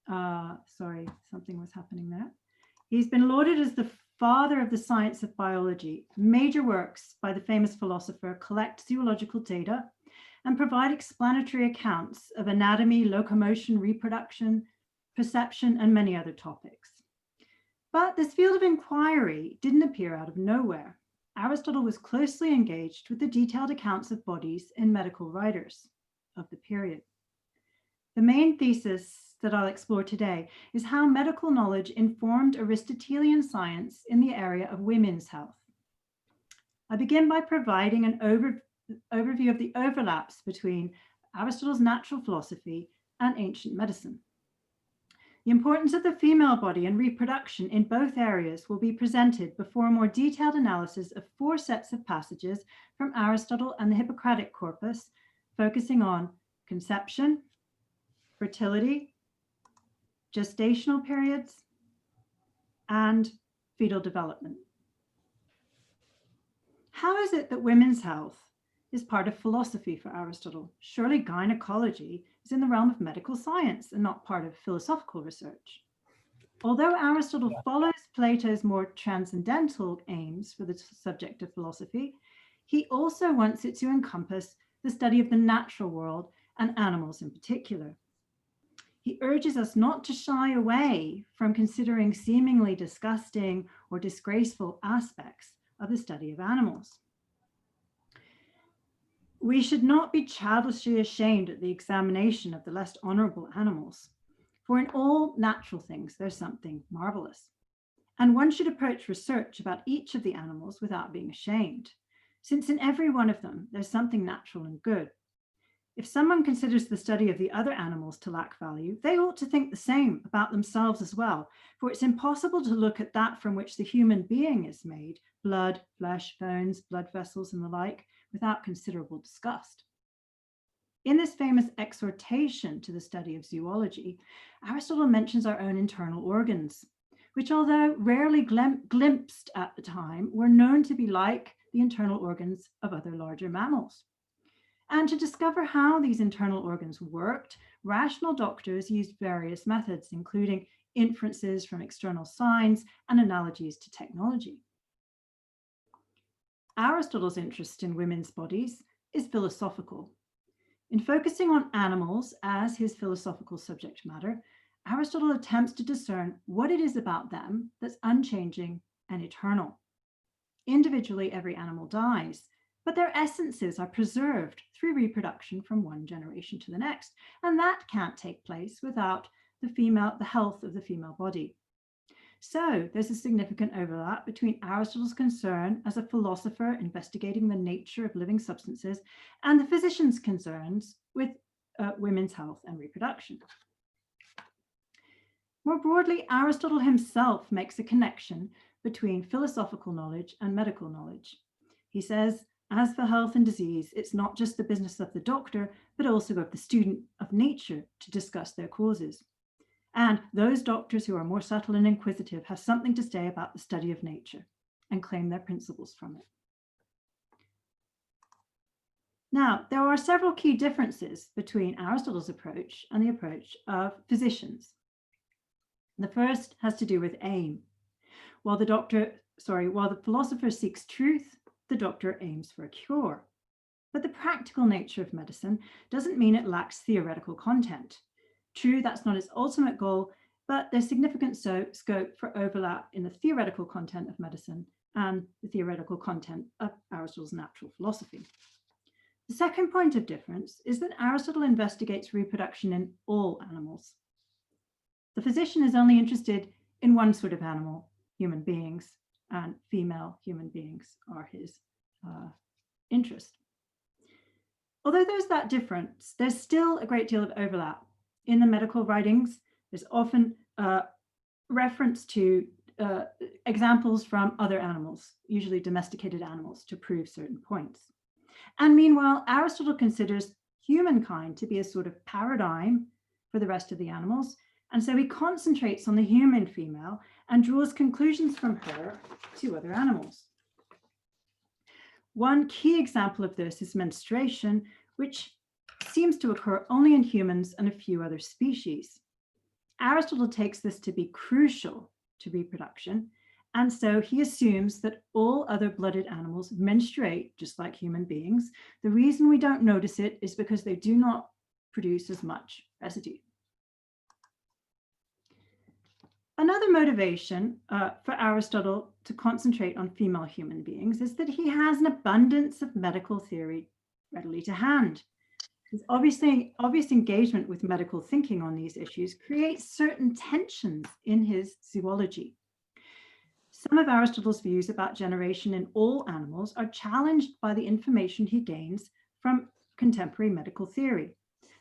sorry, something was happening there. He's been lauded as the father of the science of biology. Major works by the famous philosopher collect zoological data and provide explanatory accounts of anatomy, locomotion, reproduction, perception, and many other topics. But this field of inquiry didn't appear out of nowhere. Aristotle was closely engaged with the detailed accounts of bodies in medical writers of the period. The main thesis that I'll explore today is how medical knowledge informed Aristotelian science in the area of women's health. I begin by providing an overview of the overlaps between Aristotle's natural philosophy and ancient medicine. The importance of the female body and reproduction in both areas will be presented before a more detailed analysis of 4 sets of passages from Aristotle and the Hippocratic corpus, focusing on conception, fertility, gestational periods, and fetal development. How is it that women's health is part of philosophy for Aristotle? Surely gynaecology is in the realm of medical science and not part of philosophical research. Although Aristotle follows Plato's more transcendental aims for the subject of philosophy, he also wants it to encompass the study of the natural world and animals in particular. He urges us not to shy away from considering seemingly disgusting or disgraceful aspects of the study of animals. We should not be childishly ashamed at the examination of the less honorable animals, for in all natural things there's something marvelous. And one should approach research about each of the animals without being ashamed, since in every one of them there's something natural and good. If someone considers the study of the other animals to lack value, they ought to think the same about themselves as well, for it's impossible to look at that from which the human being is made, blood, flesh, bones, blood vessels, and the like, without considerable disgust. In this famous exhortation to the study of zoology, Aristotle mentions our own internal organs, which, although rarely glimpsed at the time, were known to be like the internal organs of other larger mammals. And to discover how these internal organs worked, rational doctors used various methods, including inferences from external signs and analogies to technology. Aristotle's interest in women's bodies is philosophical. In focusing on animals as his philosophical subject matter, Aristotle attempts to discern what it is about them that's unchanging and eternal. Individually, every animal dies, but their essences are preserved through reproduction from one generation to the next, and that can't take place without the health of the female body. So there's a significant overlap between Aristotle's concern as a philosopher investigating the nature of living substances and the physician's concerns with women's health and reproduction. More broadly, Aristotle himself makes a connection between philosophical knowledge and medical knowledge. He says, as for health and disease, it's not just the business of the doctor, but also of the student of nature to discuss their causes. And those doctors who are more subtle and inquisitive have something to say about the study of nature and claim their principles from it. Now, there are several key differences between Aristotle's approach and the approach of physicians. The first has to do with aim. While the philosopher seeks truth, the doctor aims for a cure. But the practical nature of medicine doesn't mean it lacks theoretical content. True, that's not its ultimate goal, but there's significant scope for overlap in the theoretical content of medicine and the theoretical content of Aristotle's natural philosophy. The second point of difference is that Aristotle investigates reproduction in all animals. The physician is only interested in one sort of animal, human beings, and female human beings are his interest. Although there's that difference, there's still a great deal of overlap. In the medical writings, there's often reference to examples from other animals, usually domesticated animals, to prove certain points. And meanwhile, Aristotle considers humankind to be a sort of paradigm for the rest of the animals. And so he concentrates on the human female and draws conclusions from her to other animals. One key example of this is menstruation, which seems to occur only in humans and a few other species. Aristotle takes this to be crucial to reproduction, and so he assumes that all other blooded animals menstruate just like human beings. The reason we don't notice it is because they do not produce as much residue. Another motivation for Aristotle to concentrate on female human beings is that he has an abundance of medical theory readily to hand. His obvious engagement with medical thinking on these issues creates certain tensions in his zoology. Some of Aristotle's views about generation in all animals are challenged by the information he gains from contemporary medical theory,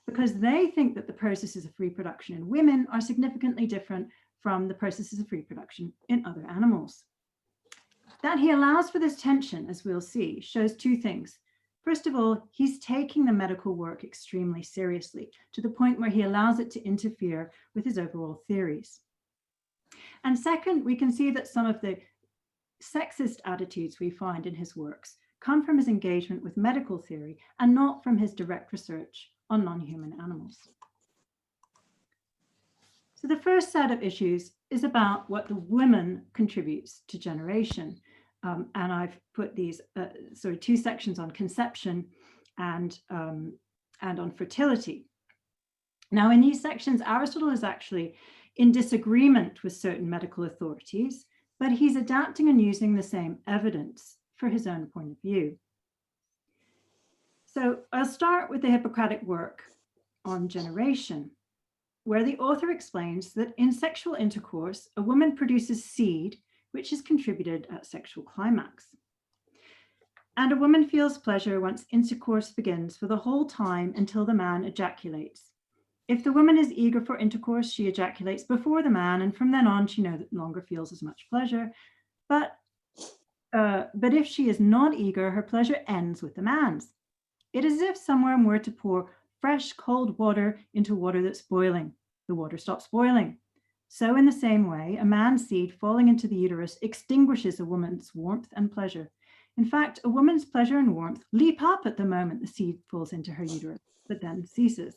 because they think that the processes of reproduction in women are significantly different from the processes of reproduction in other animals. That he allows for this tension, as we'll see, shows two things. First of all, he's taking the medical work extremely seriously, to the point where he allows it to interfere with his overall theories. And second, we can see that some of the sexist attitudes we find in his works come from his engagement with medical theory and not from his direct research on non-human animals. So the first set of issues is about what the woman contributes to generation. And I've put these two sections on conception and on fertility. Now, in these sections, Aristotle is actually in disagreement with certain medical authorities, but he's adapting and using the same evidence for his own point of view. So I'll start with the Hippocratic work on generation, where the author explains that in sexual intercourse, a woman produces seed, which is contributed at sexual climax. And a woman feels pleasure once intercourse begins for the whole time until the man ejaculates. If the woman is eager for intercourse, she ejaculates before the man, and from then on, she no longer feels as much pleasure. But if she is not eager, her pleasure ends with the man's. It is as if someone were to pour fresh, cold water into water that's boiling. The water stops boiling. So in the same way, a man's seed falling into the uterus extinguishes a woman's warmth and pleasure. In fact, a woman's pleasure and warmth leap up at the moment the seed falls into her uterus, but then ceases.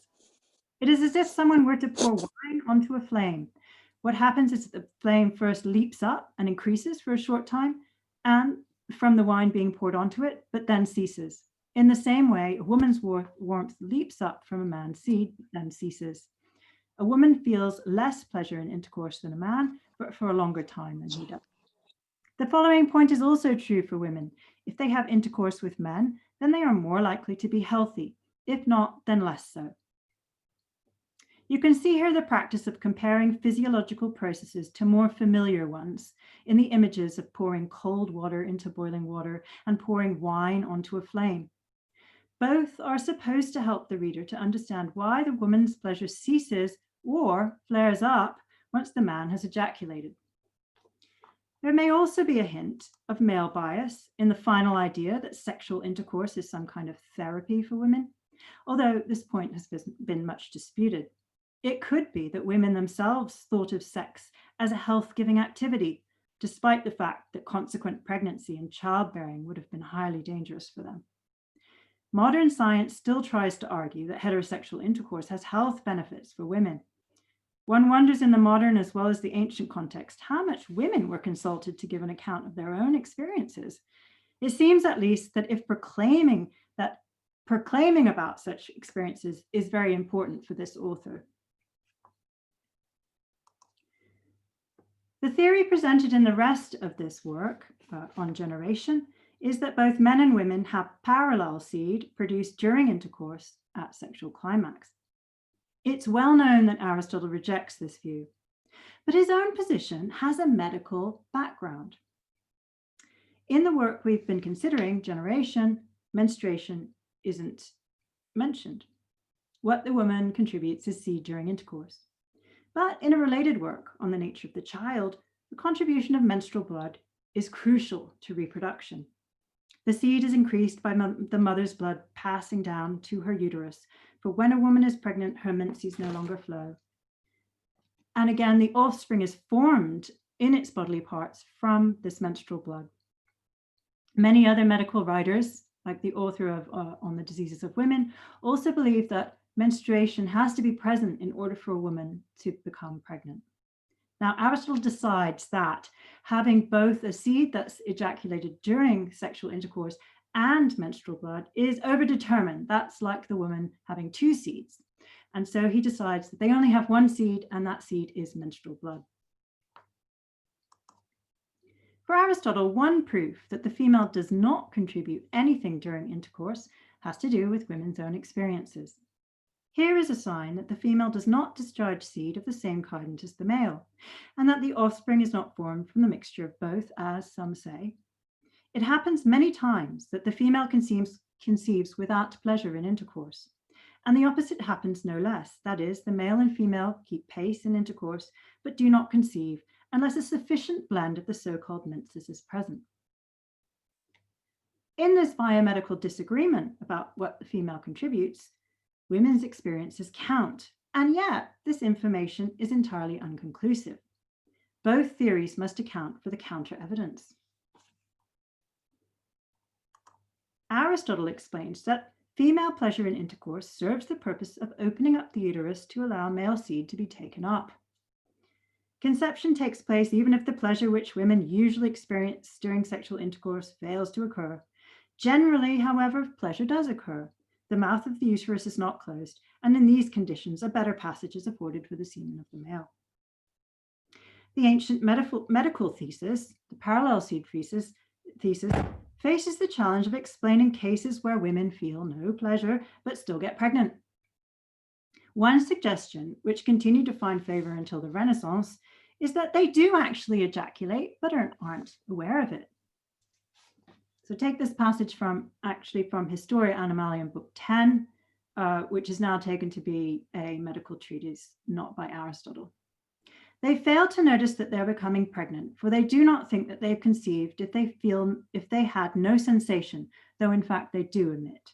It is as if someone were to pour wine onto a flame. What happens is that the flame first leaps up and increases for a short time, and from the wine being poured onto it, but then ceases. In the same way, a woman's warmth leaps up from a man's seed, then ceases. A woman feels less pleasure in intercourse than a man, but for a longer time than he does. The following point is also true for women. If they have intercourse with men, then they are more likely to be healthy. If not, then less so. You can see here the practice of comparing physiological processes to more familiar ones in the images of pouring cold water into boiling water and pouring wine onto a flame. Both are supposed to help the reader to understand why the woman's pleasure ceases or flares up once the man has ejaculated. There may also be a hint of male bias in the final idea that sexual intercourse is some kind of therapy for women, although this point has been much disputed. It could be that women themselves thought of sex as a health-giving activity, despite the fact that consequent pregnancy and childbearing would have been highly dangerous for them. Modern science still tries to argue that heterosexual intercourse has health benefits for women. One wonders in the modern as well as the ancient context how much women were consulted to give an account of their own experiences. It seems at least that if proclaiming about such experiences is very important for this author. The theory presented in the rest of this work on generation is that both men and women have parallel seed produced during intercourse at sexual climax. It's well known that Aristotle rejects this view, but his own position has a medical background. In the work we've been considering, generation, menstruation isn't mentioned. What the woman contributes is seed during intercourse. But in a related work on the nature of the child, the contribution of menstrual blood is crucial to reproduction. The seed is increased by the mother's blood passing down to her uterus, for when a woman is pregnant, her menses no longer flow. And again, the offspring is formed in its bodily parts from this menstrual blood. Many other medical writers, like the author of On the Diseases of Women, also believe that menstruation has to be present in order for a woman to become pregnant. Now, Aristotle decides that having both a seed that's ejaculated during sexual intercourse and menstrual blood is overdetermined. That's like the woman having two seeds. And so he decides that they only have one seed, and that seed is menstrual blood. For Aristotle, one proof that the female does not contribute anything during intercourse has to do with women's own experiences. Here is a sign that the female does not discharge seed of the same kind as the male, and that the offspring is not formed from the mixture of both, as some say. It happens many times that the female conceives without pleasure in intercourse, and the opposite happens no less. That is, the male and female keep pace in intercourse, but do not conceive unless a sufficient blend of the so-called menses is present. In this biomedical disagreement about what the female contributes, women's experiences count, and yet this information is entirely unconclusive. Both theories must account for the counter-evidence. Aristotle explains that female pleasure in intercourse serves the purpose of opening up the uterus to allow male seed to be taken up. Conception takes place even if the pleasure which women usually experience during sexual intercourse fails to occur. Generally, however, pleasure does occur. The mouth of the uterus is not closed, and in these conditions, a better passage is afforded for the semen of the male. The ancient medical thesis, the parallel seed thesis, faces the challenge of explaining cases where women feel no pleasure but still get pregnant. One suggestion, which continued to find favor until the Renaissance, is that they do actually ejaculate but aren't aware of it. So take this passage from Historia Animalium, Book 10, which is now taken to be a medical treatise, not by Aristotle. They fail to notice that they're becoming pregnant, for they do not think that they've conceived if they had no sensation, though in fact they do emit.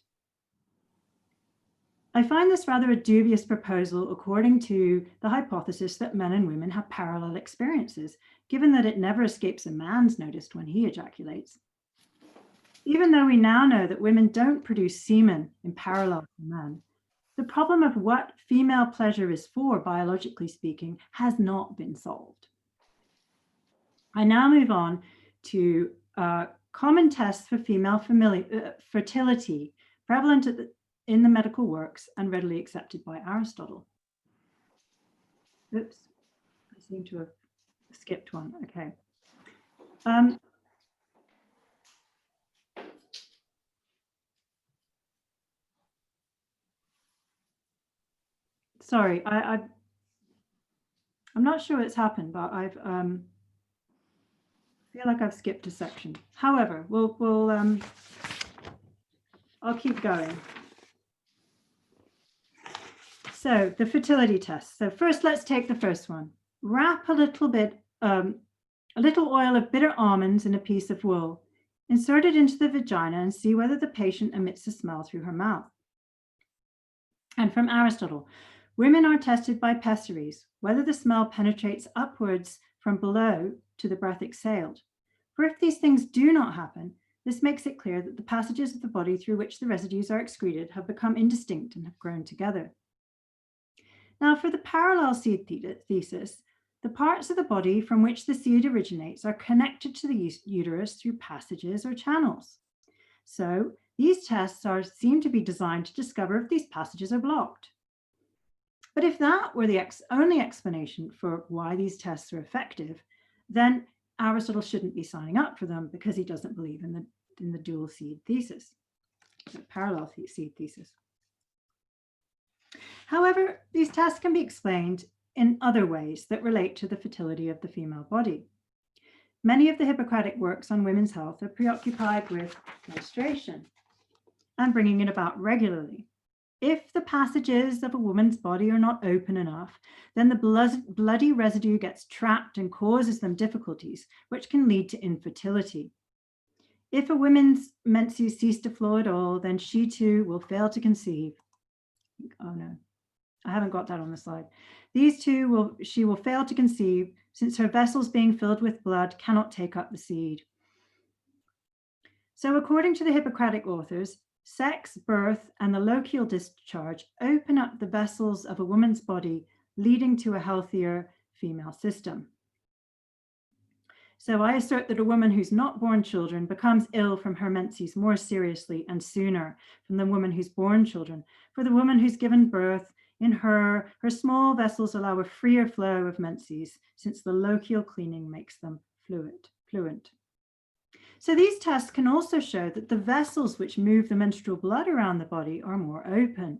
I find this rather a dubious proposal according to the hypothesis that men and women have parallel experiences, given that it never escapes a man's notice when he ejaculates. Even though we now know that women don't produce semen in parallel to men, the problem of what female pleasure is for, biologically speaking, has not been solved. I now move on to common tests for female fertility, prevalent in the medical works and readily accepted by Aristotle. Oops, I seem to have skipped one. Okay. Sorry, I'm not sure what's happened, but I feel like I've skipped a section. However, I'll keep going. So the fertility test. So first, let's take the first one. Wrap a little oil of bitter almonds in a piece of wool. Insert it into the vagina and see whether the patient emits a smell through her mouth. And from Aristotle, women are tested by pessaries, whether the smell penetrates upwards from below to the breath exhaled. For if these things do not happen, this makes it clear that the passages of the body through which the residues are excreted have become indistinct and have grown together. Now, for the parallel seed thesis, the parts of the body from which the seed originates are connected to the uterus through passages or channels. So these tests seem to be designed to discover if these passages are blocked. But if that were the only explanation for why these tests are effective, then Aristotle shouldn't be signing up for them because he doesn't believe in the dual seed thesis, the parallel seed thesis. However, these tests can be explained in other ways that relate to the fertility of the female body. Many of the Hippocratic works on women's health are preoccupied with menstruation and bringing it about regularly. If the passages of a woman's body are not open enough, then the bloody residue gets trapped and causes them difficulties, which can lead to infertility. If a woman's menses cease to flow at all, then she too will fail to conceive. Oh no, I haven't got that on the slide. She will fail to conceive, since her vessels being filled with blood cannot take up the seed. So according to the Hippocratic authors, sex, birth, and the lochial discharge open up the vessels of a woman's body, leading to a healthier female system. So I assert that a woman who's not born children becomes ill from her menses more seriously and sooner than the woman who's born children. For the woman who's given birth, in her small vessels allow a freer flow of menses, since the lochial cleaning makes them fluent. So these tests can also show that the vessels which move the menstrual blood around the body are more open.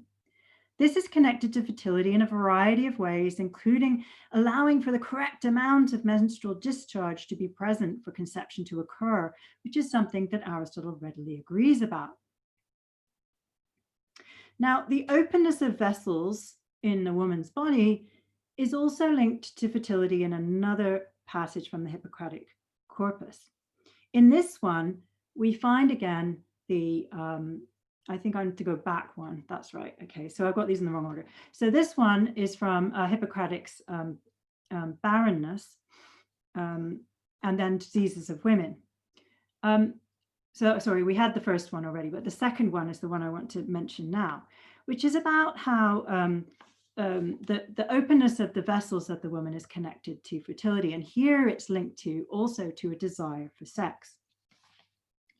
This is connected to fertility in a variety of ways, including allowing for the correct amount of menstrual discharge to be present for conception to occur, which is something that Aristotle readily agrees about. Now, the openness of vessels in a woman's body is also linked to fertility in another passage from the Hippocratic corpus. In this one, we find again the I think I need to go back one. That's right. Okay, so I've got these in the wrong order. So this one is from Hippocratic's barrenness and then diseases of women. So sorry, we had the first one already, but the second one is the one I want to mention now, which is about how the openness of the vessels of the woman is connected to fertility. And here it's linked to also to a desire for sex.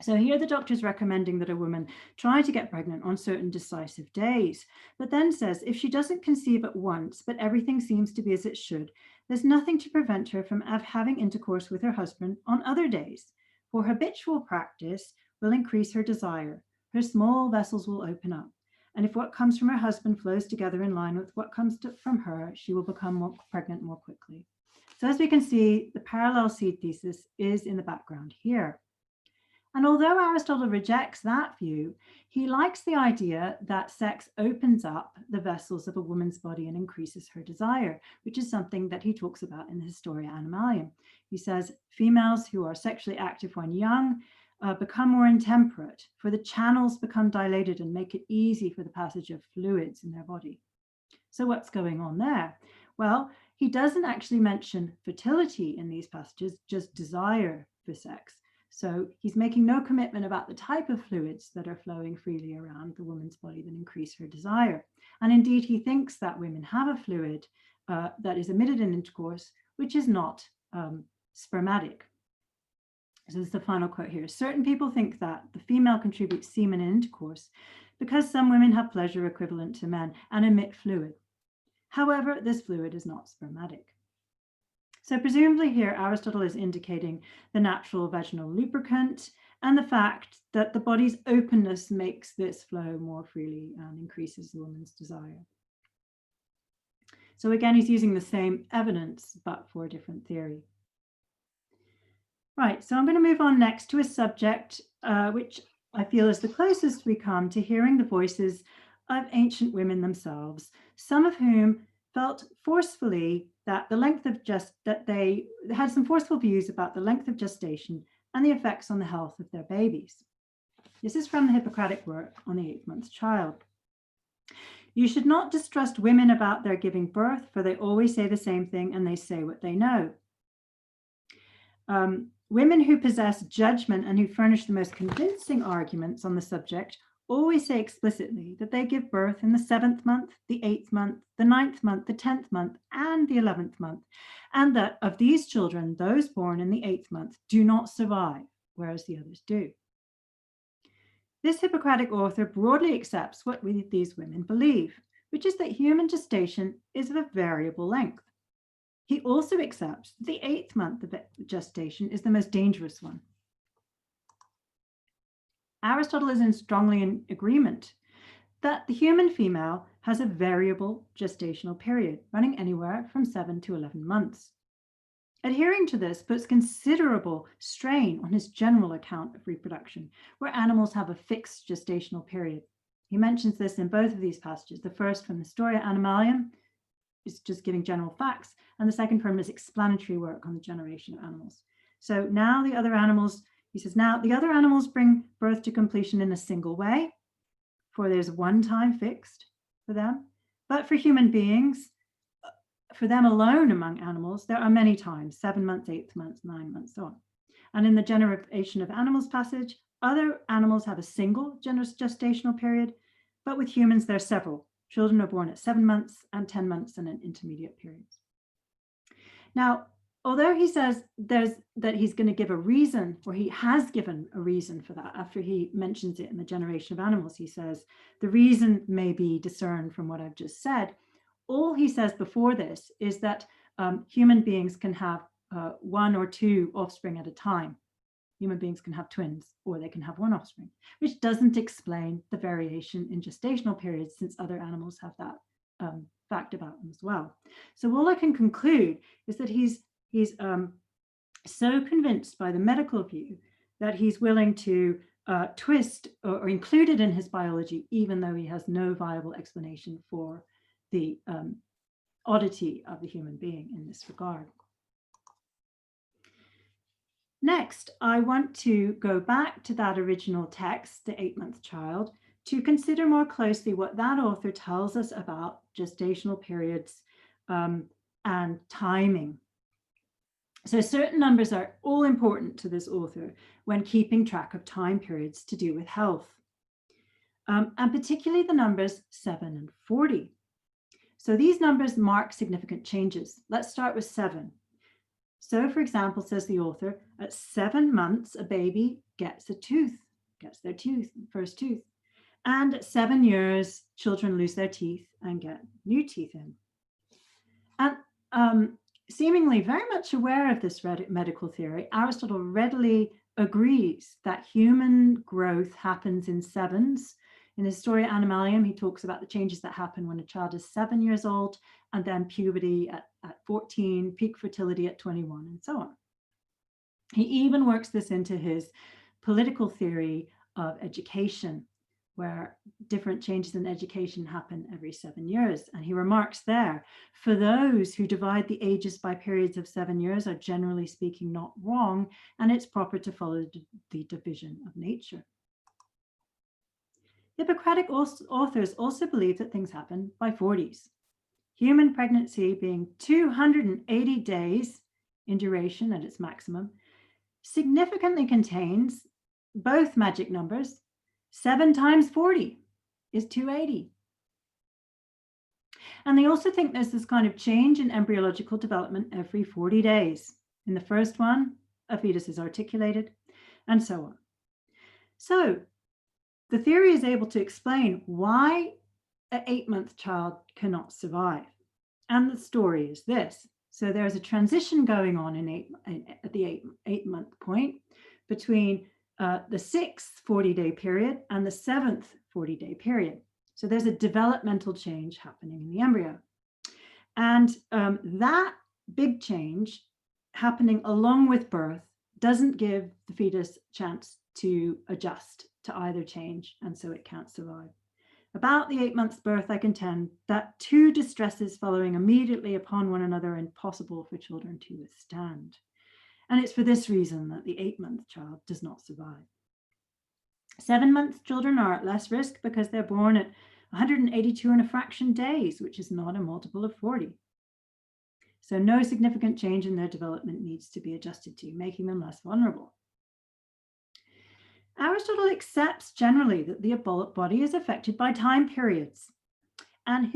So here the doctor is recommending that a woman try to get pregnant on certain decisive days, but then says if she doesn't conceive at once, but everything seems to be as it should, there's nothing to prevent her from having intercourse with her husband on other days. For habitual practice will increase her desire. Her small vessels will open up. And if what comes from her husband flows together in line with what comes from her, she will become more pregnant more quickly. So as we can see, the parallel seed thesis is in the background here. And although Aristotle rejects that view, he likes the idea that sex opens up the vessels of a woman's body and increases her desire, which is something that he talks about in the Historia Animalium. He says females who are sexually active when young become more intemperate, for the channels become dilated and make it easy for the passage of fluids in their body. So what's going on there? Well, he doesn't actually mention fertility in these passages, just desire for sex. So he's making no commitment about the type of fluids that are flowing freely around the woman's body that increase her desire. And indeed, he thinks that women have a fluid that is emitted in intercourse, which is not spermatic. So this is the final quote here. Certain people think that the female contributes semen in intercourse because some women have pleasure equivalent to men and emit fluid. However, this fluid is not spermatic. So presumably here, Aristotle is indicating the natural vaginal lubricant and the fact that the body's openness makes this flow more freely and increases the woman's desire. So again, he's using the same evidence, but for a different theory. Right, so I'm going to move on next to a subject which I feel is the closest we come to hearing the voices of ancient women themselves, some of whom felt forcefully that they had some forceful views about the length of gestation and the effects on the health of their babies. This is from the Hippocratic work on the 8th-month child. You should not distrust women about their giving birth, for they always say the same thing and they say what they know. Women who possess judgment and who furnish the most convincing arguments on the subject always say explicitly that they give birth in the 7th month, the 8th month, the 9th month, the 10th month, and the 11th month, and that of these children, those born in the 8th month do not survive, whereas the others do. This Hippocratic author broadly accepts what these women believe, which is that human gestation is of a variable length. He also accepts the 8th month of gestation is the most dangerous one. Aristotle is strongly in agreement that the human female has a variable gestational period running anywhere from 7 to 11 months. Adhering to this puts considerable strain on his general account of reproduction, where animals have a fixed gestational period. He mentions this in both of these passages. The first from the Historia Animalium is just giving general facts, and the second from his explanatory work on the generation of animals. So now the other animals, he says, now the other animals bring birth to completion in a single way, for there's one time fixed for them. But for human beings, for them alone among animals, there are many times, 7 months, 8 months, 9 months, so on. And in the generation of animals passage, Other animals have a single gestational period, but with humans, there are several. Children are born at 7 months and 10 months and in intermediate periods. Now, although he says that he's going to give a reason, or he has given a reason for that after he mentions it in the generation of animals, he says the reason may be discerned from what I've just said. All he says before this is that human beings can have 1 or 2 offspring at a time. Human beings can have twins, or they can have 1 offspring, which doesn't explain the variation in gestational periods, since other animals have that fact about them as well. So all I can conclude is that he's so convinced by the medical view that he's willing to twist or include it in his biology, even though he has no viable explanation for the oddity of the human being in this regard. Next, I want to go back to that original text, The 8-Month Child, to consider more closely what that author tells us about gestational periods and timing. So certain numbers are all important to this author when keeping track of time periods to do with health, and particularly the numbers 7 and 40. So these numbers mark significant changes. Let's start with 7. So, for example, says the author, at 7 months, a baby gets their first tooth. And at 7 years, children lose their teeth and get new teeth in. And seemingly very much aware of this medical theory, Aristotle readily agrees that human growth happens in 7s. In his Historia Animalium, he talks about the changes that happen when a child is 7 years old, and then puberty at 14, peak fertility at 21, and so on. He even works this into his political theory of education, where different changes in education happen every 7 years. And he remarks there, for those who divide the ages by periods of 7 years are generally speaking not wrong, and it's proper to follow the division of nature. Hippocratic authors also believe that things happen by 40s. Human pregnancy being 280 days in duration at its maximum significantly contains both magic numbers. 7 times 40 is 280. And they also think there's this kind of change in embryological development every 40 days. In the first one, a fetus is articulated, and so on. So the theory is able to explain why an 8-month child cannot survive. And the story is this. So there's a transition going on at the 8-month point between the 6th 40-day period and the 7th 40-day period. So there's a developmental change happening in the embryo. And that big change happening along with birth doesn't give the fetus a chance to adjust to either change, and so it can't survive. About the 8-month birth, I contend that 2 distresses following immediately upon one another are impossible for children to withstand. And it's for this reason that the 8-month child does not survive. 7-month children are at less risk because they're born at 182 and a fraction days, which is not a multiple of 40. So no significant change in their development needs to be adjusted to, making them less vulnerable. Aristotle accepts generally that the body is affected by time periods. And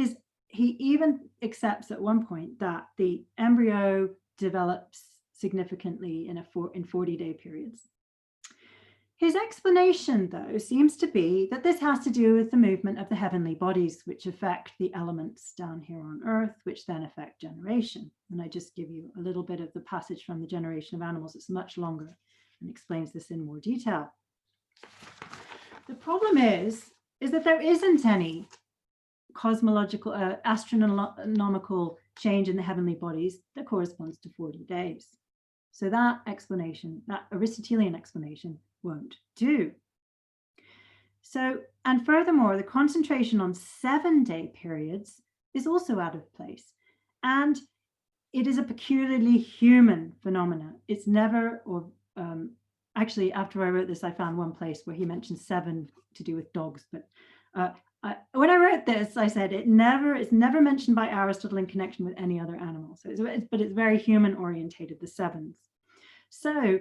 he even accepts at one point that the embryo develops significantly in 40-day periods. His explanation, though, seems to be that this has to do with the movement of the heavenly bodies, which affect the elements down here on Earth, which then affect generation. And I just give you a little bit of the passage from the Generation of Animals. It's much longer and explains this in more detail. The problem is that there isn't any cosmological, astronomical change in the heavenly bodies that corresponds to 40 days. So that explanation, that Aristotelian explanation, won't do. So, and furthermore, the concentration on 7-day periods is also out of place. And it is a peculiarly human phenomenon. It's never, or actually, after I wrote this, I found one place where he mentioned 7 to do with dogs. But when I wrote this, I said it's never mentioned by Aristotle in connection with any other animal. So but it's very human orientated, the 7s. So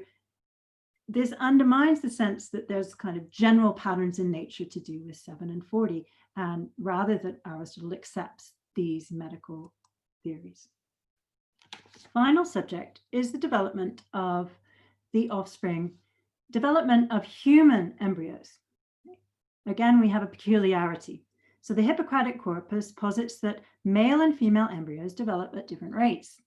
this undermines the sense that there's kind of general patterns in nature to do with 7 and 40, and rather that Aristotle accepts these medical theories. Final subject is the development of the offspring, development of human embryos. Again, we have a peculiarity. So the Hippocratic corpus posits that male and female embryos develop at different rates.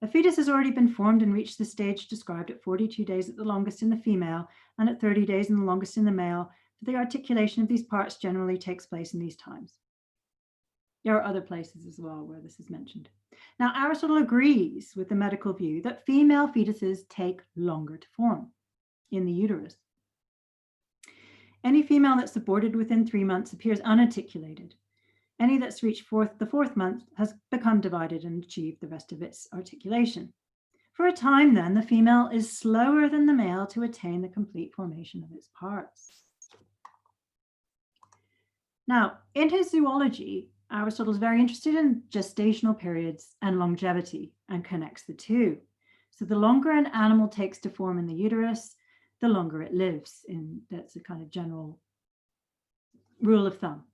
A fetus has already been formed and reached the stage described at 42 days at the longest in the female and at 30 days in the longest in the male. The articulation of these parts generally takes place in these times. There are other places as well where this is mentioned. Now, Aristotle agrees with the medical view that female fetuses take longer to form in the uterus. Any female that's aborted within 3 months appears unarticulated. Any that's reached the fourth month has become divided and achieved the rest of its articulation. For a time, then, the female is slower than the male to attain the complete formation of its parts. Now, in his zoology, Aristotle is very interested in gestational periods and longevity and connects the two. So the longer an animal takes to form in the uterus, the longer it lives. That's a kind of general rule of thumb.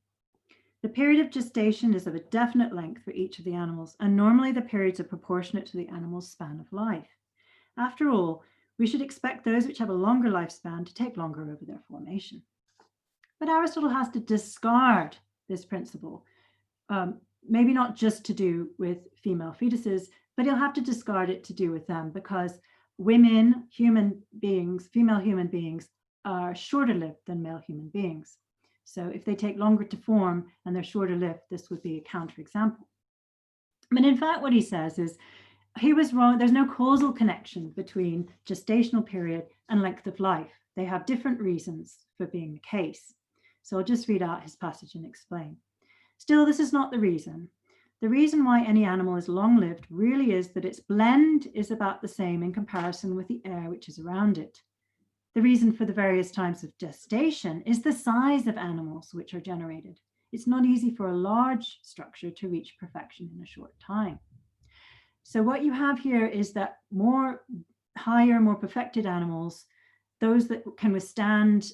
The period of gestation is of a definite length for each of the animals, and normally the periods are proportionate to the animal's span of life. After all, we should expect those which have a longer lifespan to take longer over their formation. But Aristotle has to discard this principle, maybe not just to do with female fetuses, but he'll have to discard it to do with them, because women, human beings, female human beings, are shorter lived than male human beings. So if they take longer to form and they're shorter lived, this would be a counterexample. But in fact, what he says is he was wrong. There's no causal connection between gestational period and length of life. They have different reasons for being the case. So I'll just read out his passage and explain. Still, this is not the reason. The reason why any animal is long-lived really is that its blend is about the same in comparison with the air which is around it. The reason for the various times of gestation is the size of animals which are generated. It's not easy for a large structure to reach perfection in a short time. So what you have here is that higher, more perfected animals, those that can withstand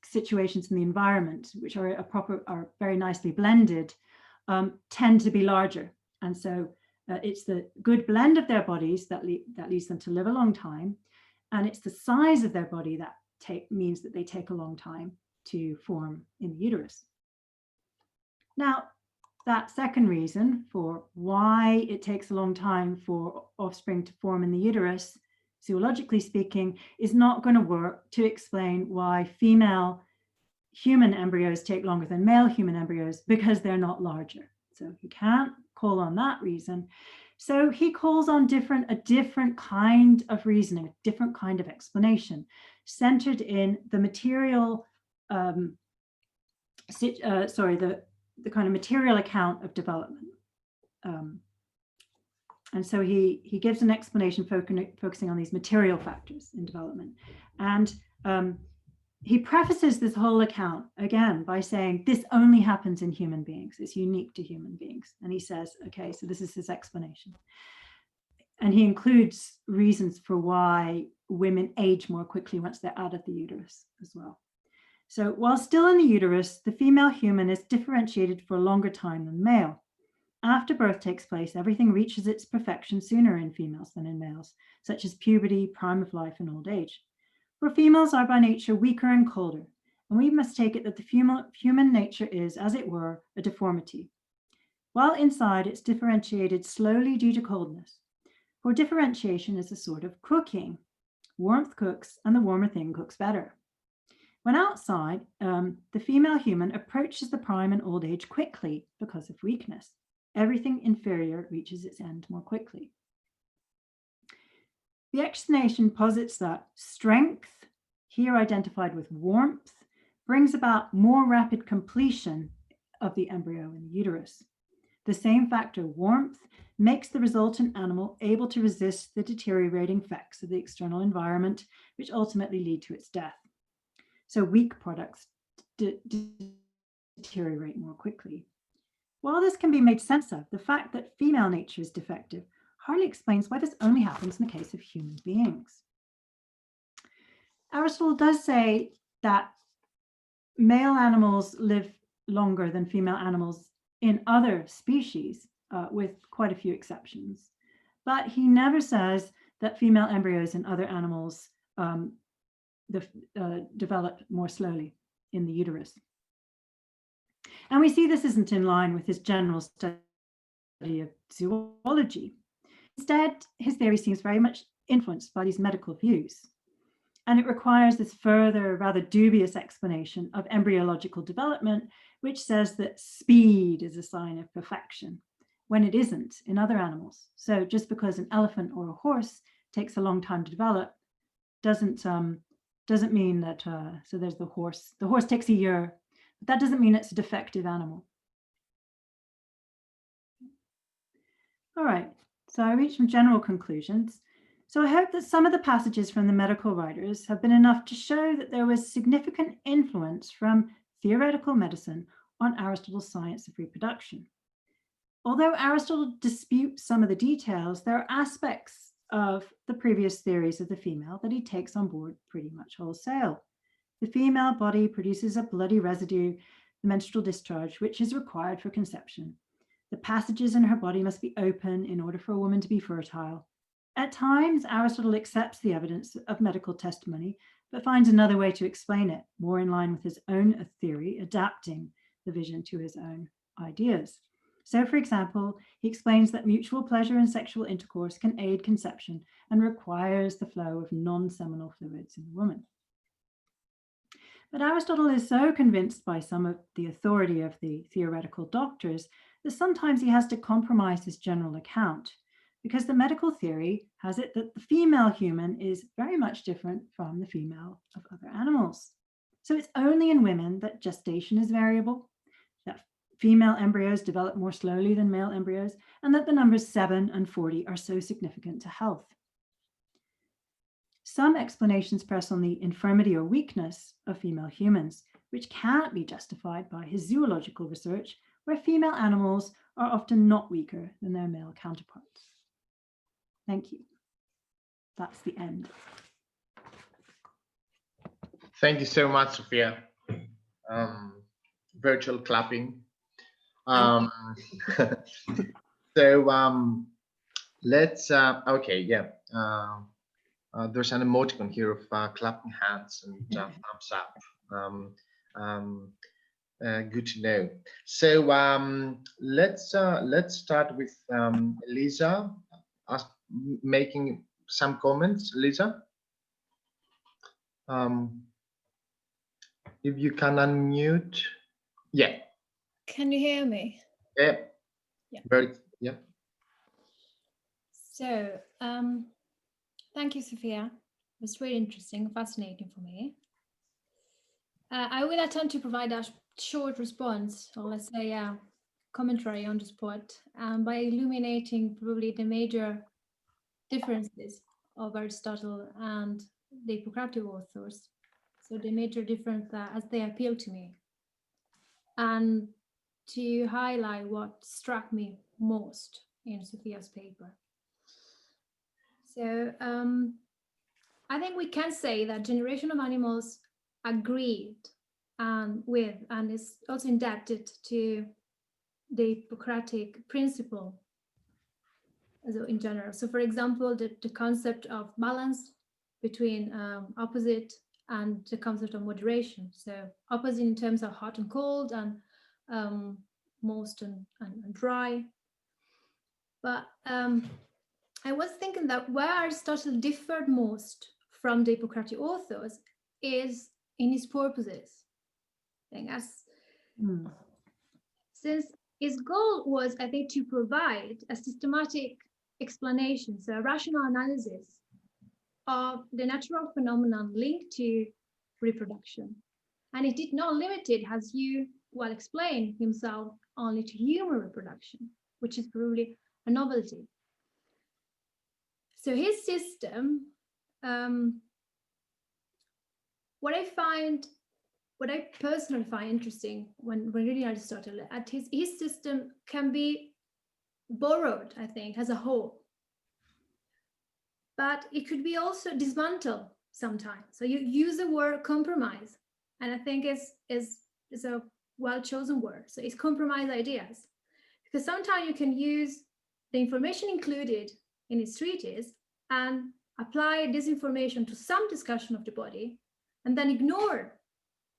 situations in the environment, which are very nicely blended, tend to be larger. And so it's the good blend of their bodies that leads them to live a long time. And it's the size of their body that means that they take a long time to form in the uterus. Now, that second reason for why it takes a long time for offspring to form in the uterus, zoologically speaking, is not going to work to explain why female human embryos take longer than male human embryos, because they're not larger. So he can't call on that reason. So he calls on a different kind of reasoning, a different kind of explanation, centered in the material, the kind of material account of development. And so he gives an explanation focusing on these material factors in development. And he prefaces this whole account again by saying this only happens in human beings. It's unique to human beings. And he says, okay, so this is his explanation. And he includes reasons for why women age more quickly once they're out of the uterus as well. So while still in the uterus, the female human is differentiated for a longer time than male. After birth takes place, everything reaches its perfection sooner in females than in males, such as puberty, prime of life, and old age. For females are by nature weaker and colder, and we must take it that the human nature is, as it were, a deformity. While inside, it's differentiated slowly due to coldness. For differentiation is a sort of cooking. Warmth cooks, and the warmer thing cooks better. When outside, the female human approaches the prime and old age quickly because of weakness. Everything inferior reaches its end more quickly. The explanation posits that strength, here identified with warmth, brings about more rapid completion of the embryo in the uterus. The same factor, warmth, makes the resultant animal able to resist the deteriorating effects of the external environment, which ultimately lead to its death. So weak products deteriorate more quickly. While this can be made sense of, the fact that female nature is defective hardly explains why this only happens in the case of human beings. Aristotle does say that male animals live longer than female animals in other species, with quite a few exceptions. But he never says that female embryos in other animals develop more slowly in the uterus. And we see this isn't in line with his general study of zoology. Instead, his theory seems very much influenced by these medical views. And it requires this further, rather dubious explanation of embryological development, which says that speed is a sign of perfection, when it isn't in other animals. So just because an elephant or a horse takes a long time to develop doesn't mean that, so there's the horse takes a year, but that doesn't mean it's a defective animal. All right, so I reached some general conclusions. So I hope that some of the passages from the medical writers have been enough to show that there was significant influence from theoretical medicine on Aristotle's science of reproduction. Although Aristotle disputes some of the details, there are aspects of the previous theories of the female that he takes on board pretty much wholesale. The female body produces a bloody residue, the menstrual discharge, which is required for conception. The passages in her body must be open in order for a woman to be fertile. At times, Aristotle accepts the evidence of medical testimony, but finds another way to explain it, more in line with his own theory, adapting the vision to his own ideas. So, for example, he explains that mutual pleasure in sexual intercourse can aid conception and requires the flow of non-seminal fluids in the woman. But Aristotle is so convinced by some of the authority of the theoretical doctors that sometimes he has to compromise his general account, because the medical theory has it that the female human is very much different from the female of other animals. So it's only in women that gestation is variable, that female embryos develop more slowly than male embryos, and that the numbers 7 and 40 are so significant to health. Some explanations press on the infirmity or weakness of female humans, which can't be justified by his zoological research, where female animals are often not weaker than their male counterparts. Thank you. That's the end. Thank you so much, Sophia. Virtual clapping. So let's, okay, yeah. There's an emoticon here of clapping hands and thumbs up. Good to know. So let's start with Lisa making some comments. Lisa, if you can unmute. Yeah. Can you hear me? Yeah. Yeah. Very. Yeah. So thank you, Sophia. It was very interesting and fascinating for me. I will attempt to provide a short response, or let's say a commentary on the spot, by illuminating probably the major differences of Aristotle and the Hippocratic authors. So the major difference as they appeal to me, and to highlight what struck me most in Sophia's paper. So I think we can say that generation of animals agreed with and is also indebted to the Hippocratic principle in general. So for example, the concept of balance between opposite and the concept of moderation. So opposite in terms of hot and cold and moist and dry. But I was thinking that where Aristotle differed most from the Hippocratic authors is in his purposes. Since his goal was, I think, to provide a systematic explanation, so a rational analysis of the natural phenomenon linked to reproduction. And it did not limit it, as you well explained himself, only to human reproduction, which is probably a novelty. So his system, what I personally find interesting when reading Aristotle, at his system can be borrowed, I think, as a whole. But it could be also dismantled sometimes. So you use the word compromise, and I think is a well-chosen word. So it's compromise ideas, because sometimes you can use the information included in its treatise and apply this information to some discussion of the body, and then ignore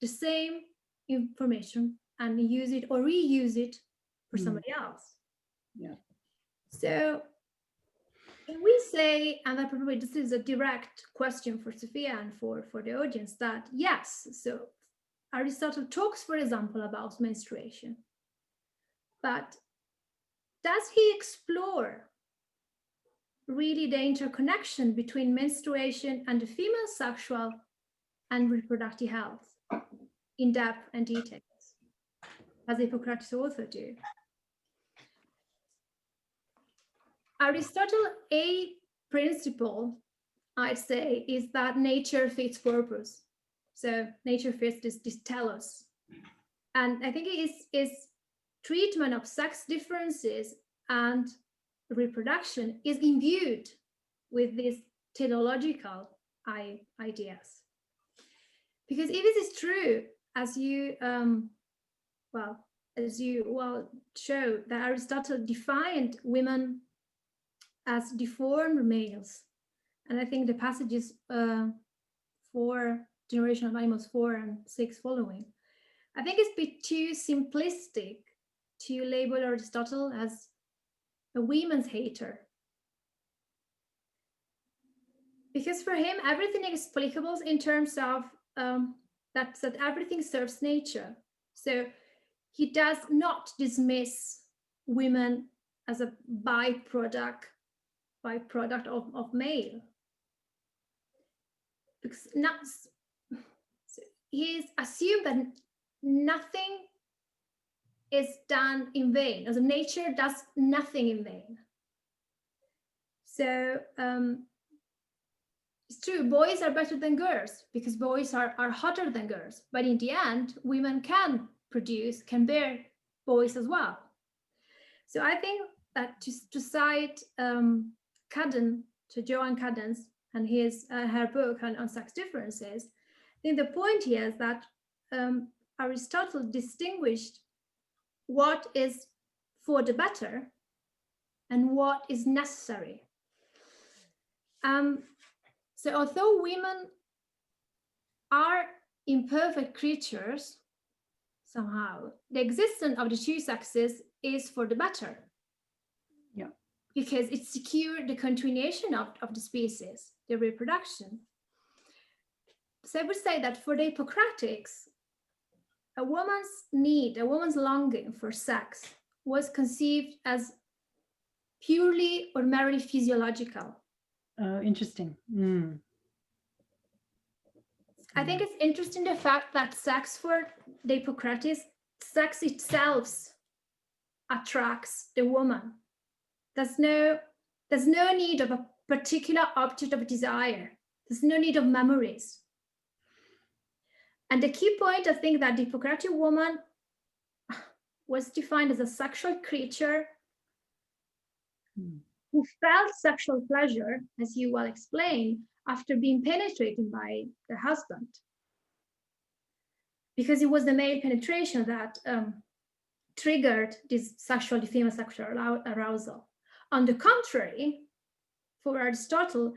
the same information and use it or reuse it for somebody else. Yeah. So can we say, and that probably this is a direct question for Sophia and for the audience, that yes, so Aristotle talks, for example, about menstruation, but does he explore really the interconnection between menstruation and the female sexual and reproductive health in depth and details, as Hippocratic also do? Aristotle, a principle, I'd say, is that nature fits purpose. So nature fits this telos. And I think it is treatment of sex differences and reproduction is imbued with these teleological ideas. Because if it is true, as you show, that Aristotle defined women as deformed males, and I think the passages for Generation of Animals 4 and 6 following, I think it's a bit too simplistic to label Aristotle as a women's hater. Because for him, everything is applicable in terms of that everything serves nature. So he does not dismiss women as a byproduct of male. Because he's assumed that nothing is done in vain, as nature does nothing in vain. So it's true, boys are better than girls because boys are hotter than girls, but in the end, women can bear boys as well. So I think that to cite Cadden, to Joanne Cadden's and her book on sex differences, I think the point here is that Aristotle distinguished what is for the better and what is necessary. So although women are imperfect creatures, somehow, the existence of the two sexes is for the better. Yeah. Because it secures the continuation of the species, the reproduction. So I would say that for the Hippocratics, a woman's longing for sex was conceived as purely or merely physiological. Oh, interesting. I think it's interesting the fact that sex for the Hippocrates, sex itself attracts the woman. There's no need of a particular object of desire. There's no need of memories. And the key point, I think, that the Hippocratic woman was defined as a sexual creature who felt sexual pleasure, as you well explained, after being penetrated by the husband. Because it was the male penetration that triggered this female sexual arousal. On the contrary, for Aristotle,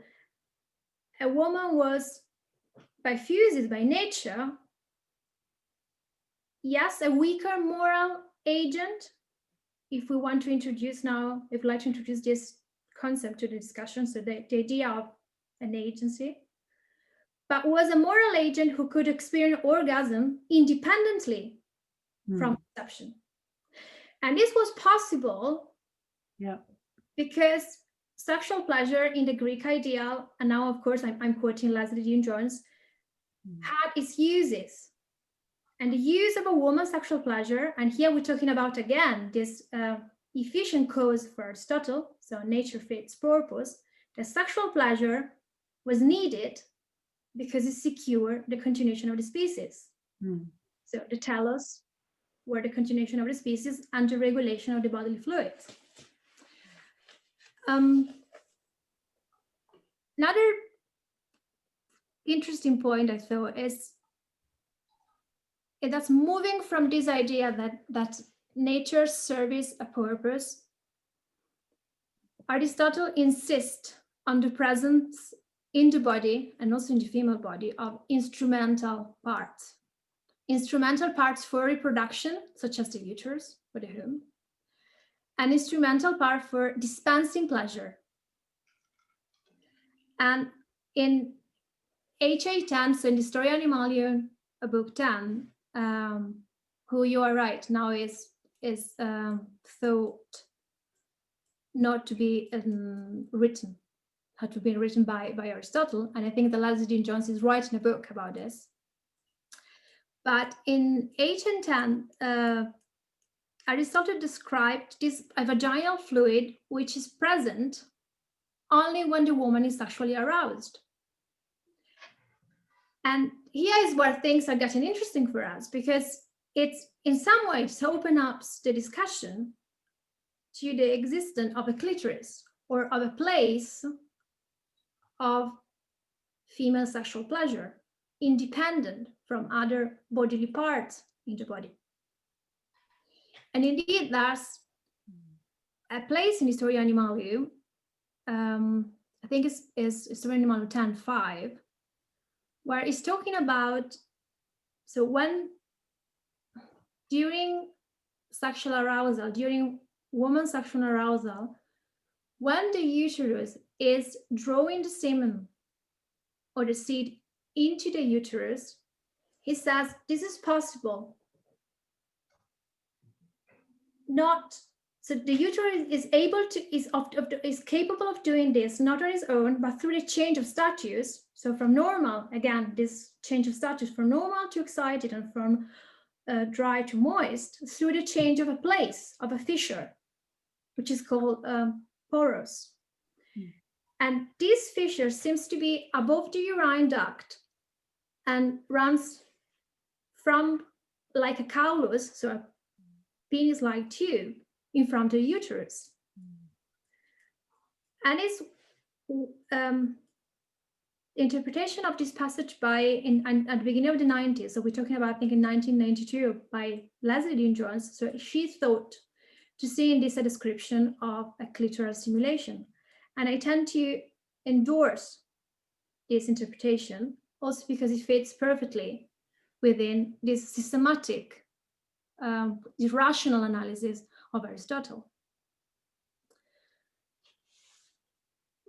a woman was, by physis, by nature, yes, a weaker moral agent. If we want to introduce now, if we'd like to introduce this concept to the discussion, so the idea of an agency, but was a moral agent who could experience orgasm independently from conception. And this was possible because sexual pleasure in the Greek ideal, and now of course I'm quoting Leslie Dean Jones, had its uses. And the use of a woman's sexual pleasure, and here we're talking about again this efficient cause for Aristotle, so nature fits purpose, the sexual pleasure was needed because it secured the continuation of the species. So the telos were the continuation of the species and the regulation of the bodily fluids. Another interesting point, I thought, is that's moving from this idea that nature serves a purpose. Aristotle insists on the presence in the body and also in the female body of instrumental parts. Instrumental parts for reproduction, such as the uterus or the womb, and instrumental part for dispensing pleasure. And in HA 10, so in the Historia Animalium, book 10, who, you are right, now is thought not to be written, had to be written by Aristotle. And I think that Leslie Dean Jones is writing a book about this. But in HA 10, Aristotle described this a vaginal fluid which is present only when the woman is sexually aroused. And here is where things are getting interesting for us, because it's in some ways open up the discussion to the existence of a clitoris or of a place of female sexual pleasure, independent from other bodily parts in the body. And indeed, there's a place in Historia Animalium, I think it's Historia Animalium 10:5, where it's talking about, so when during sexual arousal, during woman's sexual arousal, when the uterus is drawing the semen or the seed into the uterus, he says this is possible. So the uterus is able to is capable of doing this not on its own, but through the change of status. So from normal, again, this change of status from normal to excited and from dry to moist, through the change of a place, of a fissure, which is called porous. And this fissure seems to be above the urine duct and runs from like a caulus, so a penis-like tube, in front of the uterus. And its interpretation of this passage at the beginning of the 90s, so we're talking about, I think, in 1992, by Leslie Dean Jones. So she thought to see in this a description of a clitoral stimulation. And I tend to endorse this interpretation, also because it fits perfectly within this systematic, this rational analysis of Aristotle.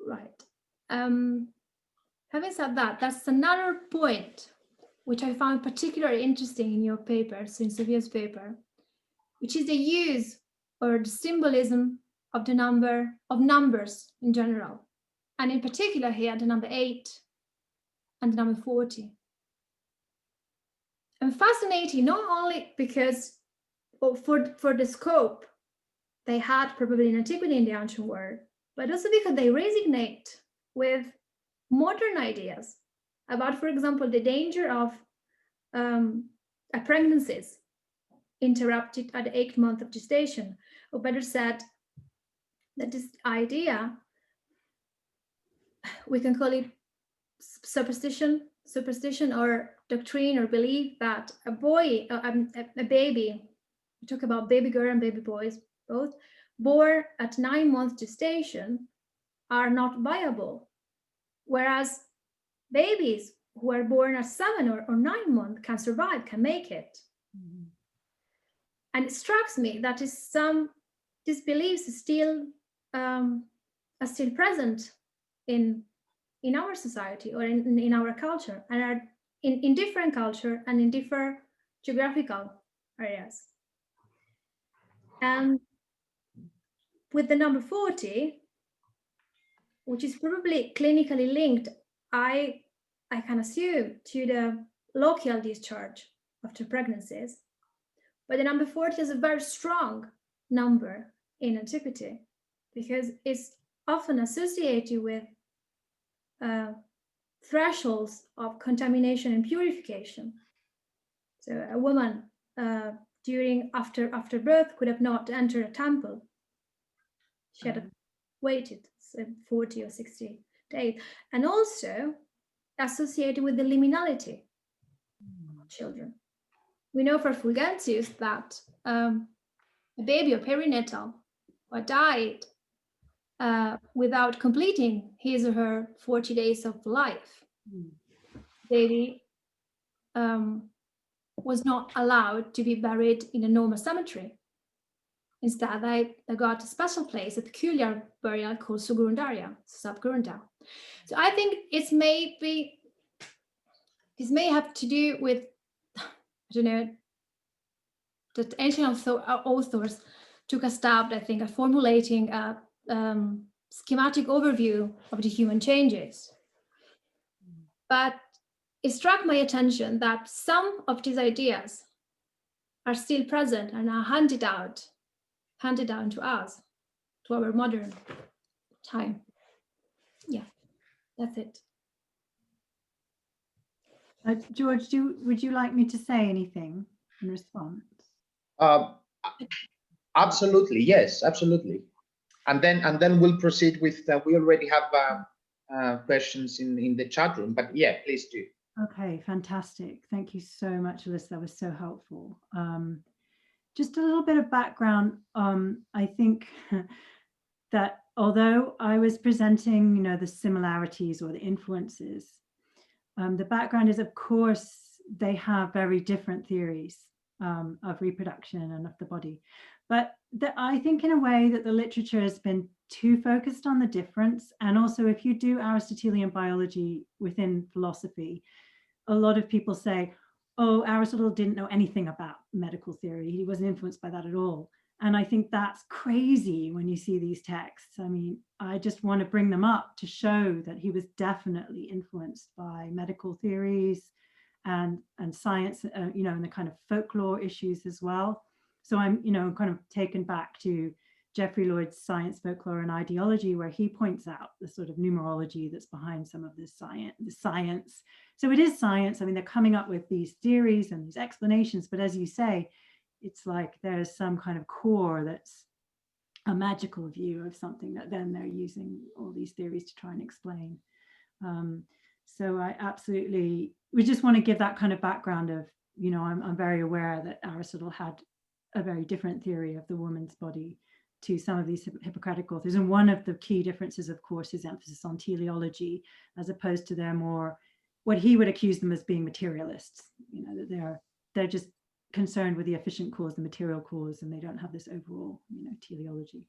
Right. Having said that, that's another point which I found particularly interesting in your paper, so in Sophia's paper, which is the use or the symbolism of the numbers in general, and in particular here the number 8 and the number 40. And fascinating, not only because for the scope they had probably in antiquity in the ancient world, but also because they resonate with modern ideas about, for example, the danger of pregnancies interrupted at the 8th month of gestation, or better said, that this idea, we can call it superstition or doctrine or belief, that a baby, we talk about baby girl and baby boys, both born at 9 months gestation, are not viable, whereas babies who are born at 7 or 9 months can survive, can make it. Mm-hmm. And it strikes me that these beliefs are still present in our society or in our culture, and are in different culture and in different geographical areas. And with the number 40, which is probably clinically linked, I can assume, to the local discharge after pregnancies. But the number 40 is a very strong number in antiquity, because it's often associated with thresholds of contamination and purification. So a woman after birth could have not entered a temple. She had waited 40 or 60 days. And also associated with the liminality of children. We know for Fulgentius that a baby or perinatal or died without completing his or her 40 days of life. Baby was not allowed to be buried in a normal cemetery. Instead, they got a special place, a peculiar burial called Sugurundaria, Subgurunda. So I think this may have to do with, I don't know, that ancient authors took a stab, I think, at formulating a schematic overview of the human changes. But it struck my attention that some of these ideas are still present and are handed down to us, to our modern time. Yeah, that's it. George, would you like me to say anything in response? Absolutely, yes, absolutely. And then we'll proceed with. We already have questions in the chat room, but yeah, please do. Okay, fantastic. Thank you so much, Alyssa. That was so helpful. Just a little bit of background. I think that although I was presenting, the similarities or the influences, the background is, of course, they have very different theories of reproduction and of the body. But I think in a way that the literature has been too focused on the difference. And also, if you do Aristotelian biology within philosophy, a lot of people say, oh, Aristotle didn't know anything about medical theory. He wasn't influenced by that at all. And I think that's crazy when you see these texts. I mean, I just want to bring them up to show that he was definitely influenced by medical theories and science, and the kind of folklore issues as well. So I'm, kind of taken back to Geoffrey Lloyd's Science, Folklore and Ideology, where he points out the sort of numerology that's behind some of this science. So it is science. I mean, they're coming up with these theories and these explanations, but as you say, it's like there's some kind of core that's a magical view of something that then they're using all these theories to try and explain. So I absolutely, we just want to give that kind of background of, I'm very aware that Aristotle had a very different theory of the woman's body to some of these Hippocratic authors. And one of the key differences, of course, is emphasis on teleology, as opposed to their more, what he would accuse them as being materialists, that they're just concerned with the efficient cause, the material cause, and they don't have this overall, teleology.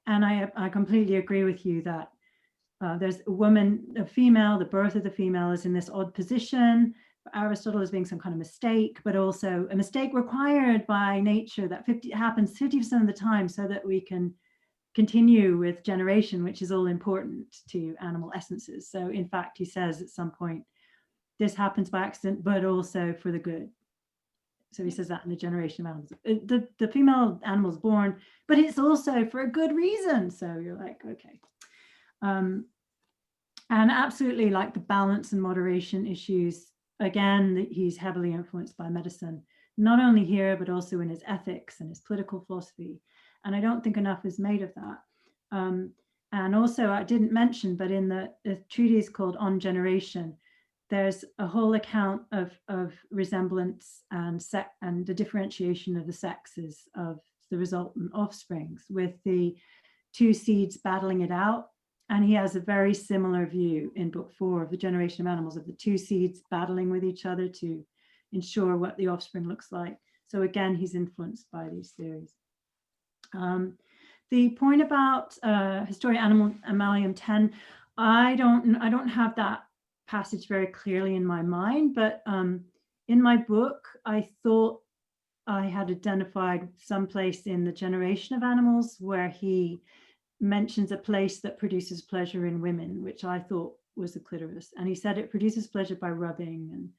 And I completely agree with you that there's a female, the birth of the female is in this odd position for Aristotle as being some kind of mistake, but also a mistake required by nature that happens 50% of the time so that we can continue with generation, which is all important to animal essences. So in fact, he says at some point, this happens by accident, but also for the good. So he says that in the generation of animals. The female animal is born, but it's also for a good reason. So you're like, okay. And absolutely, like the balance and moderation issues, again, he's heavily influenced by medicine, not only here, but also in his ethics and his political philosophy. And I don't think enough is made of that. And also, I didn't mention, but in the treatise called On Generation, there's a whole account of resemblance and the differentiation of the sexes of the resultant offsprings, with the two seeds battling it out. And he has a very similar view in book 4 of The Generation of Animals, of the two seeds battling with each other to ensure what the offspring looks like. So again, he's influenced by these theories. The point about Historia Animalium 10, I don't have that passage very clearly in my mind, but in my book, I thought I had identified some place in The Generation of Animals where he mentions a place that produces pleasure in women, which I thought was the clitoris. And he said it produces pleasure by rubbing, and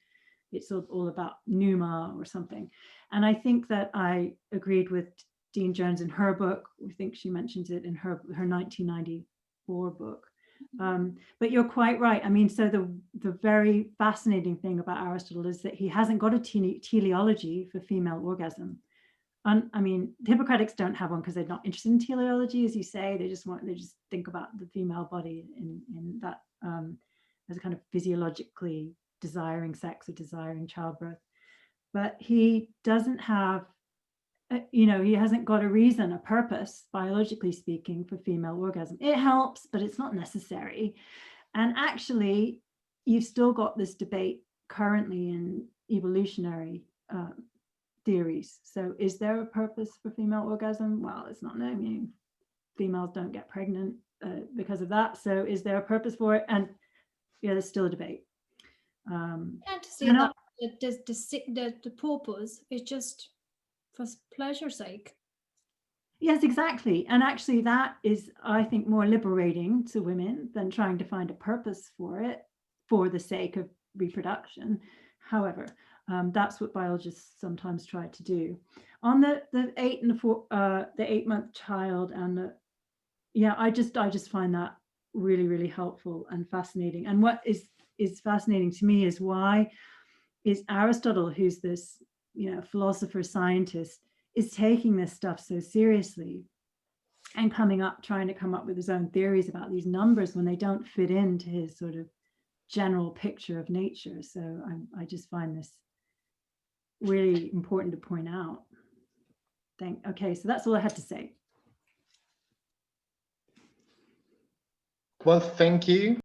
it's all about pneuma or something. And I think that I agreed with Dean Jones in her book. I think she mentions it in her 1994 book. But you're quite right. I mean, so the very fascinating thing about Aristotle is that he hasn't got a teleology for female orgasm. I mean, the Hippocratics don't have one because they're not interested in teleology, as you say. They just think about the female body in that as a kind of physiologically desiring sex or desiring childbirth. But he doesn't have, he hasn't got a reason, a purpose, biologically speaking, for female orgasm. It helps, but it's not necessary. And actually, you've still got this debate currently in evolutionary theories. So is there a purpose for female orgasm? Well, it's not known. I mean, females don't get pregnant because of that. So is there a purpose for it? And yeah, there's still a debate. And to see that the purpose is just for pleasure's sake. Yes, exactly. And actually that is, I think, more liberating to women than trying to find a purpose for it for the sake of reproduction. However, that's what biologists sometimes try to do. On the 8 and the 8-month child, and I just find that really, really helpful and fascinating. And what is fascinating to me is why is Aristotle, who's this philosopher scientist, is taking this stuff so seriously and trying to come up with his own theories about these numbers when they don't fit into his sort of general picture of nature. So I just find this really important to point out. Okay, so that's all I had to say. Well, thank you.